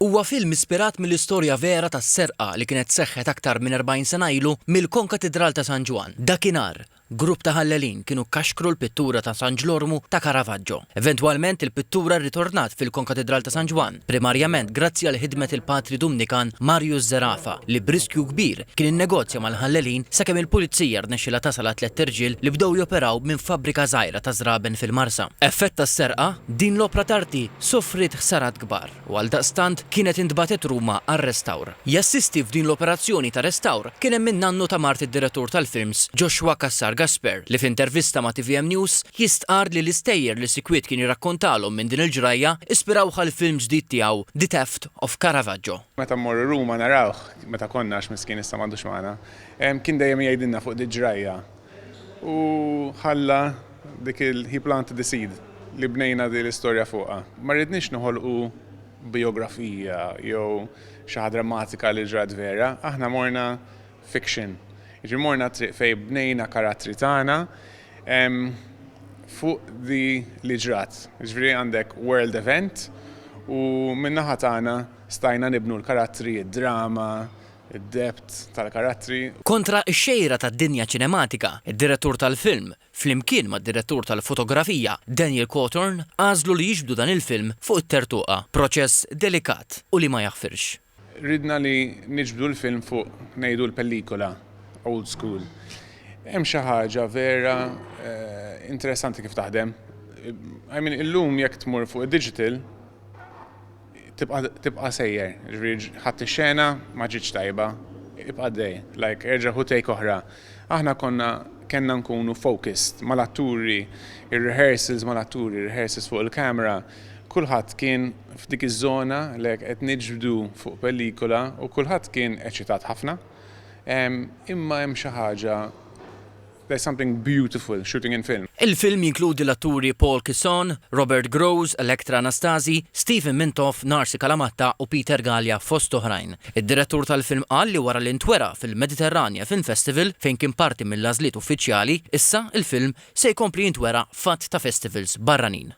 Huwa film ispirat mill-istorja vera tas-serqa li kienet seħħet aktar minn 40 sena ilu mill-Konkatedral ta' San Ġwan. Dakinhar, grupp ta' ħallelin kienu kaxkru l-pittura ta' San Ġlormu ta' Caravaggio. Eventwalment il-pittura rritornat fil-Konkatedral ta' San Ġwan, primarjament grazzi għal ħidmet il-Patri Dumnikan Marius Zerafa li b'riskju kbir kien innegozja mal-ħallelin sakemm il-pulizija rnexxilha tasal tliet irġiel li bdew joperaw minn fabbrika żgħira ta' żraben fil-Marsa. Effett tas-serqa, din l-opra tarti soffrit ħsarat kbar u għaldaqstant kienet intbatet Ruma għar-restawr. Jassisti f'din l-operazzjoni ta' restawr kien hemm min nannu ta' Mart id-direttur tal-films Joshua Kassar li f'intervista ma' TVM News jistqar li l-istejjer li sikwiet kien jirrakkontalhom minn din il-ġrajja ispirawh għall-film ġdid tiegħu The Theft of Caravaggio. Meta mmorru Ruma narawh, meta konnax miskien issa m'għandux magħna, kien dejjem jgħidilna fuq di ġrajja. U ħalla dik he planted the seed li bnejna din l-istorja fuqha. Ma rridniex noħolqu biografija jew xi ħaġa drammatika li ġrat vera, aħna morna fiction. Morna triq fej bnejna karattri tagħna fuq di li ġrat. Ġifieri għandek world event u min-naħa tagħna stajna nibnu l-karattri, id-drama, id-depth tal-karattri. Kontra x-xejra tad-dinja ċinematika, id-direttur tal-film, flimkien mad-direttur tal-fotografija Daniel Cawthorn għażlu li jiġbdu dan il-film fuq it-tertuqa, proċess delikat u li ma jaħfirx. Ridna li niġbdu l-film fuq ngħidu l-pellikola old school. Hemm xi ħaġa vera interessanti kif taħdem. Illum jekk tmur fuq id-digital tibqa' sejjer. Ġifieri ħadd ix-xena ma ġietx tajba, ibqa' dej, like erġa' ħu take oħra. Aħna kellna nkunu focused mal-atturi, ir-rehearsals mal-atturi, rehearsals fuq il-kamera. Kulħadd kien f'dik iż-żona li qed niġbdu fuq pellikola u kulħadd kien eċitat ħafna. Imma hemm xi ħaġa, there's something beautiful shooting in film. Il-film jinkludi l-atturi Paul Kisson, Robert Groves, Elektra Anastasi, Stephen Mintoff, Narsi Kalamatta u Peter Gallia fost oħrajn. Id-direttur tal-film qal li wara l-intwera fil-Mediterranja Film Festival fejn kien parti mill-għażliet uffiċjali, issa il-film se jkompli jintwera fatt ta' festivals barranin.